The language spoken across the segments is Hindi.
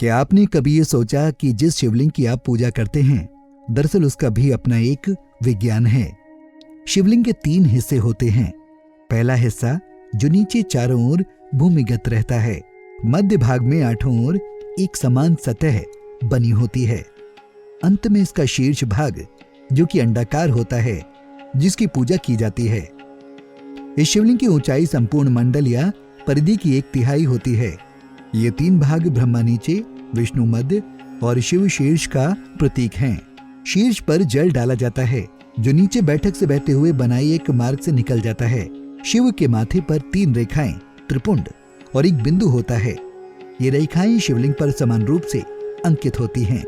क्या आपने कभी ये सोचा कि जिस शिवलिंग की आप पूजा करते हैं, दरअसल उसका भी अपना एक विज्ञान है। शिवलिंग के 3 हिस्से होते हैं। पहला हिस्सा जो नीचे चारों ओर भूमिगत रहता है, मध्य भाग में 8 ओर एक समान सतह बनी होती है। अंत में इसका शीर्ष भाग जो कि अंडाकार होता है, जिसकी पूजा की जाती है। इस शिवलिंग की ऊंचाई संपूर्ण मंडल या परिधि की 1/3 होती है। ये 3 भाग ब्रह्मा नीचे, विष्णु मध्य और शिव शीर्ष का प्रतीक हैं। शीर्ष पर जल डाला जाता है जो नीचे बैठक से बहते हुए बनाई एक मार्ग से निकल जाता है। शिव के माथे पर 3 रेखाएं, त्रिपुंड और एक बिंदु होता है। ये रेखाएं शिवलिंग पर समान रूप से अंकित होती हैं।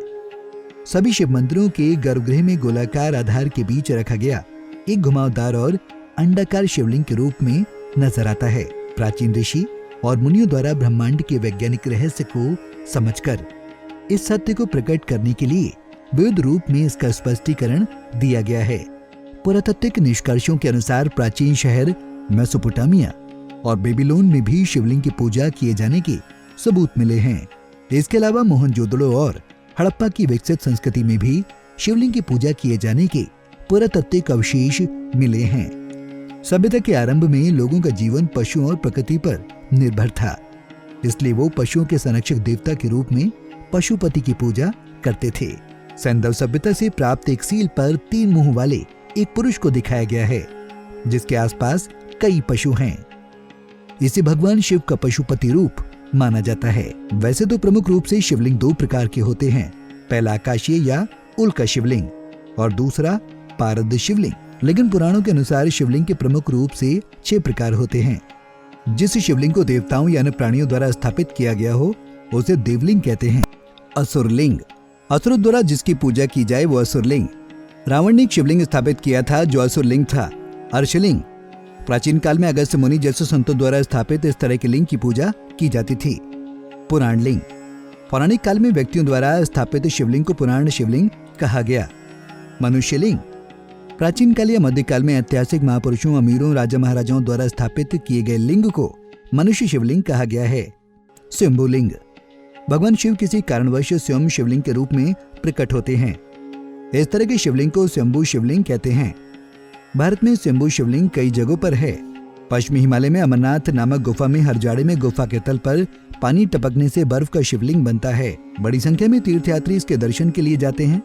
सभी शिव मंदिरों के गर्भगृह में गोलाकार आधार के बीच रखा गया एक घुमावदार और अंडाकार शिवलिंग के रूप में नजर आता है। प्राचीन ऋषि और मुनियों द्वारा ब्रह्मांड के वैज्ञानिक रहस्य को समझकर इस सत्य को प्रकट करने के लिए विविध रूप में इसका स्पष्टीकरण दिया गया है। पुरातात्विक निष्कर्षों के अनुसार प्राचीन शहर मेसोपोटामिया और बेबीलोन में भी शिवलिंग की पूजा किए जाने के सबूत मिले हैं। इसके अलावा मोहनजोदड़ो और हड़प्पा की विकसित संस्कृति में भी शिवलिंग की पूजा किए जाने के पुरातात्विक अवशेष मिले हैं। सभ्यता के आरंभ में लोगों का जीवन पशुओं और प्रकृति पर निर्भर था, इसलिए वो पशुओं के संरक्षक देवता के रूप में पशुपति की पूजा करते थे। सैंधव सभ्यता से प्राप्त एक सील पर 3 मुंह वाले एक पुरुष को दिखाया गया है, जिसके आसपास कई पशु हैं। इसे भगवान शिव का पशुपति रूप माना जाता है। वैसे तो प्रमुख रूप से शिवलिंग 2 प्रकार के होते हैं। पहला आकाशीय या उल्का शिवलिंग और दूसरा पारद शिवलिंग। लेकिन पुराणों के अनुसार शिवलिंग के प्रमुख रूप से 6 प्रकार होते हैं। जिस शिवलिंग को देवताओं या अन्य प्राणियों द्वारा स्थापित किया गया हो उसे देवलिंग कहते हैं। असुरलिंग, असुरों द्वारा जिसकी पूजा की जाए वो असुरलिंग। रावण ने एक शिवलिंग स्थापित किया था जो असुरलिंग था। अर्शलिंग, प्राचीन काल में अगस्त्य मुनि जैसे संतों द्वारा स्थापित इस तरह के लिंग की पूजा की जाती थी। पुराणलिंग, पौराणिक काल में व्यक्तियों द्वारा स्थापित शिवलिंग को पुराण शिवलिंग कहा गया। मनुष्यलिंग, प्राचीन काल या मध्यकाल में ऐतिहासिक महापुरुषों, अमीरों, राजा महाराजाओं द्वारा स्थापित किए गए लिंग को मनुष्य शिवलिंग कहा गया है। स्वयंभूलिंग, भगवान शिव किसी कारणवश स्वयं शिवलिंग के रूप में प्रकट होते हैं। इस तरह के शिवलिंग को स्वयंभू शिवलिंग कहते हैं। भारत में स्वयंभू शिवलिंग कई जगहों पर है। पश्चिमी हिमालय में अमरनाथ नामक गुफा में हर जाड़े में गुफा के तल पर पानी टपकने से बर्फ का शिवलिंग बनता है। बड़ी संख्या में तीर्थयात्री इसके दर्शन के लिए जाते हैं।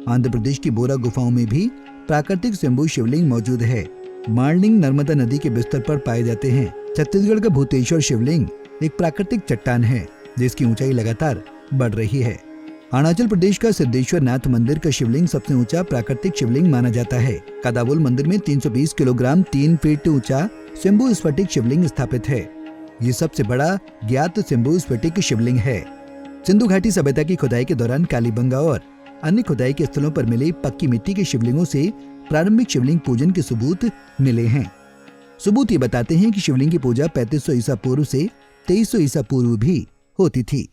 आंध्र प्रदेश की बोरा गुफाओं में भी प्राकृतिक स्वयंभू शिवलिंग मौजूद है। माणलिंग नर्मदा नदी के बिस्तर पर पाए जाते हैं। छत्तीसगढ़ का भूतेश्वर शिवलिंग एक प्राकृतिक चट्टान है जिसकी ऊंचाई लगातार बढ़ रही है। अरुणाचल प्रदेश का सिद्धेश्वर नाथ मंदिर का शिवलिंग सबसे ऊंचा प्राकृतिक शिवलिंग माना जाता है। कादाबुल मंदिर में 320 किलोग्राम 3 फीट ऊंचा स्वयंभू स्फटिक शिवलिंग स्थापित है। ये सबसे बड़ा ज्ञात स्वयंभू स्फटिक शिवलिंग है। सिंधु घाटी सभ्यता की खुदाई के दौरान कालीबंगा और अन्य खुदाई के स्थलों पर मिले पक्की मिट्टी के शिवलिंगों से प्रारंभिक शिवलिंग पूजन के सबूत मिले हैं। सबूत ये बताते हैं कि शिवलिंग की पूजा 3500 ईसा पूर्व से 2300 ईसा पूर्व भी होती थी।